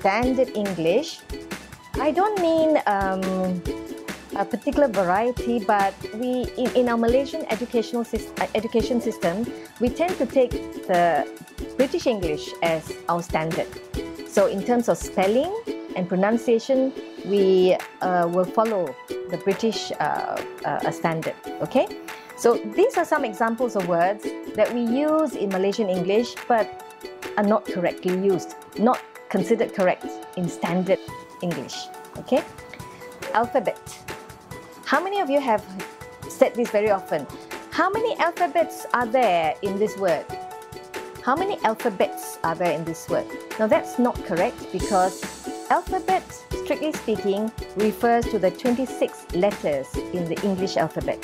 standard English, I don't mean a particular variety, but we in our Malaysian education system, we tend to take the British English as our standard. So in terms of spelling and pronunciation, we will follow the British standard. Okay, so these are some examples of words that we use in Malaysian English but are not correctly used, not considered correct in standard English. Okay, alphabet. How many of you have said this very often? How many alphabets are there in this word? How many alphabets are there in this word? Now that's not correct, because alphabet, strictly speaking, refers to the 26 letters in the English alphabet.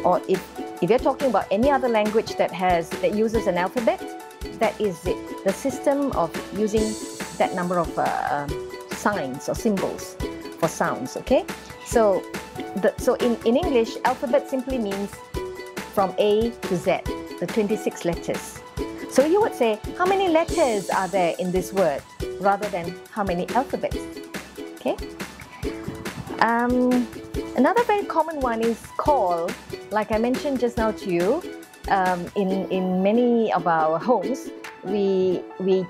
Or if you're talking about any other language that uses an alphabet, that is it. The system of using that number of signs or symbols for sounds. Okay, so in English, alphabet simply means from A to Z, the 26 letters. So you would say, how many letters are there in this word, rather than how many alphabets. Okay. Another very common one is call. Like I mentioned just now to you, in many of our homes, we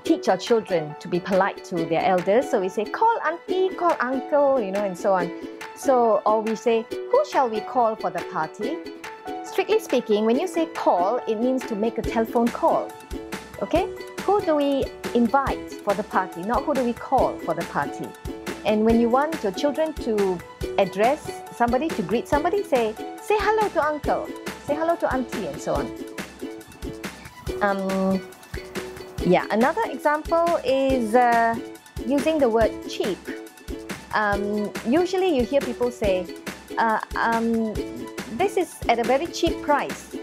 teach our children to be polite to their elders. So we say, call auntie, call uncle, and so on. So, or we say, who shall we call for the party? Strictly speaking, when you say call, it means to make a telephone call. Okay? Who do we invite for the party, not who do we call for the party. And when you want your children to address somebody, to greet somebody, say hello to uncle, say hello to auntie, and so on. Yeah, another example is using the word cheap. Usually you hear people say, this is at a very cheap price.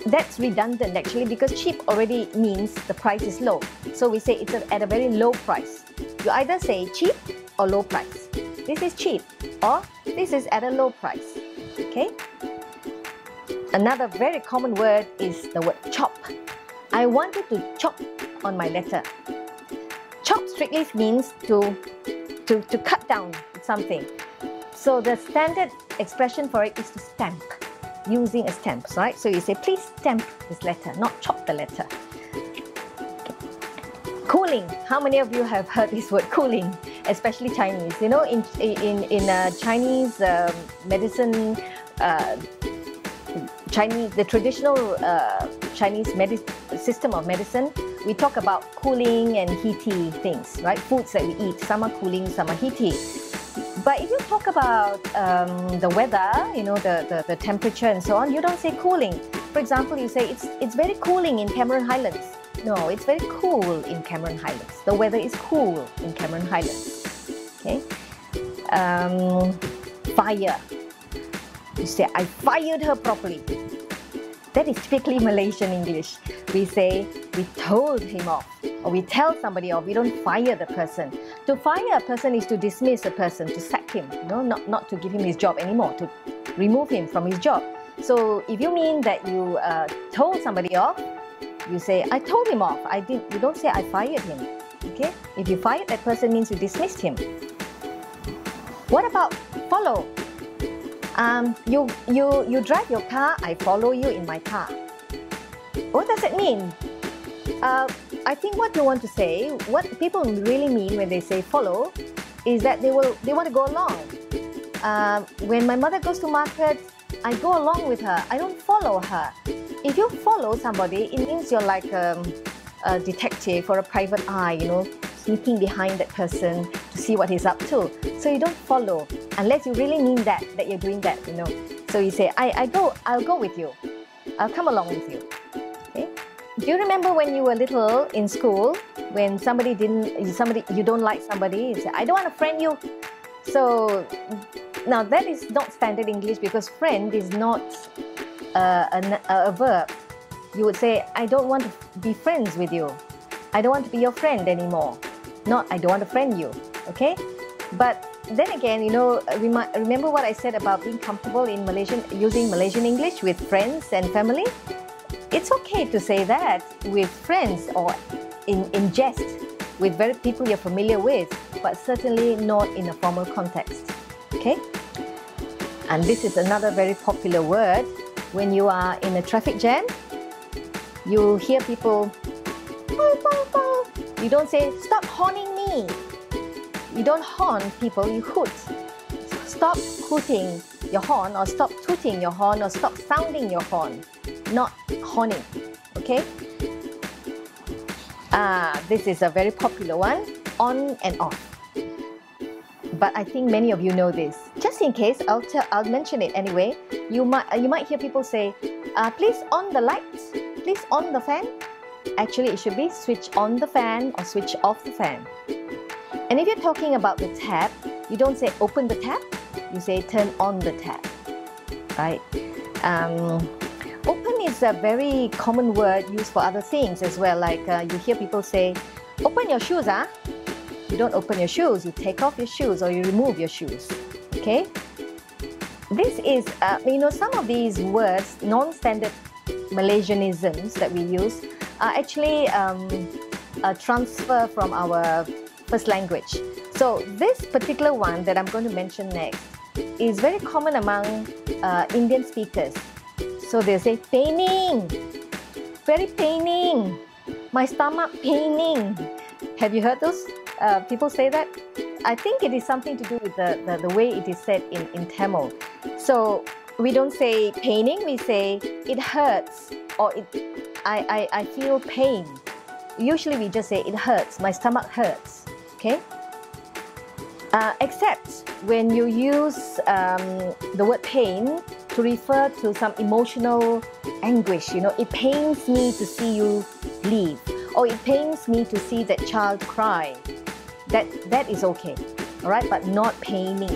That's redundant actually, because cheap already means the price is low. So we say it's at a very low price. You either say cheap or low price. This is cheap, or this is at a low price. Okay? Another very common word is the word chop. I wanted to chop on my letter. Chop strictly means to cut down something. So the standard expression for it is to stamp, using a stamp, right? So you say, please stamp this letter, not chop the letter. Okay. Cooling. How many of you have heard this word cooling? Especially Chinese. You know, in Chinese medicine, the traditional Chinese system of medicine, we talk about cooling and heaty things, right? Foods that we eat, some are cooling, some are heaty. But if you talk about the weather, the temperature and so on, you don't say cooling. For example, you say it's very cooling in Cameron Highlands. No, it's very cool in Cameron Highlands. The weather is cool in Cameron Highlands. Okay. Fire. You say, I fired her properly. That is typically Malaysian English. We say, we told him off, or we tell somebody off. We don't fire the person. To fire a person is to dismiss a person, to sack him, not to give him his job anymore, to remove him from his job. So if you mean that you told somebody off, you say, I told him off. You don't say, I fired him. Okay? If you fired that person, means you dismissed him. What about follow? You drive your car, I follow you in my car. What does it mean? I think what you want to say, what people really mean when they say follow, is that they want to go along. When my mother goes to market, I go along with her. I don't follow her. If you follow somebody, it means you're like a detective or a private eye, sneaking behind that person to see what he's up to. So you don't follow unless you really mean that you're doing that, So you say, I'll go with you. I'll come along with you. Okay? Do you remember when you were little in school, when you don't like somebody, you say, I don't want to friend you. So now that is not standard English, because friend is not a verb. You would say, I don't want to be friends with you. I don't want to be your friend anymore. Not, I don't want to friend you. Okay? But then again, remember what I said about being comfortable in using Malaysian English with friends and family? It's okay to say that with friends or in jest. with very people you're familiar with, but certainly not in a formal context. Okay? And this is another very popular word. When you are in a traffic jam, you hear people, you don't say, stop horning me. You don't horn people, you hoot. Stop hooting your horn, or stop tooting your horn, or stop sounding your horn, not horning. Okay? This is a very popular one, on and off. But I think many of you know this. Just in case, I'll mention it anyway. You might hear people say, please on the lights, please on the fan. Actually, it should be switch on the fan or switch off the fan. And if you're talking about the tap, you don't say open the tap, you say turn on the tap, right? Open is a very common word used for other things as well. Like you hear people say, open your shoes, huh? You don't open your shoes, you take off your shoes or you remove your shoes, okay? This is, some of these words, non-standard Malaysianisms that we use are actually a transfer from our first language. So this particular one that I'm going to mention next is very common among Indian speakers. So they say, paining, very paining, my stomach paining. Have you heard those? People say that. I think it is something to do with the way it is said in Tamil. So we don't say paining, we say it hurts, or I feel pain. Usually we just say it hurts, my stomach hurts, okay? Except when you use the word pain to refer to some emotional anguish. It pains me to see you leave, or it pains me to see that child cry. That is okay, all right, but not paining.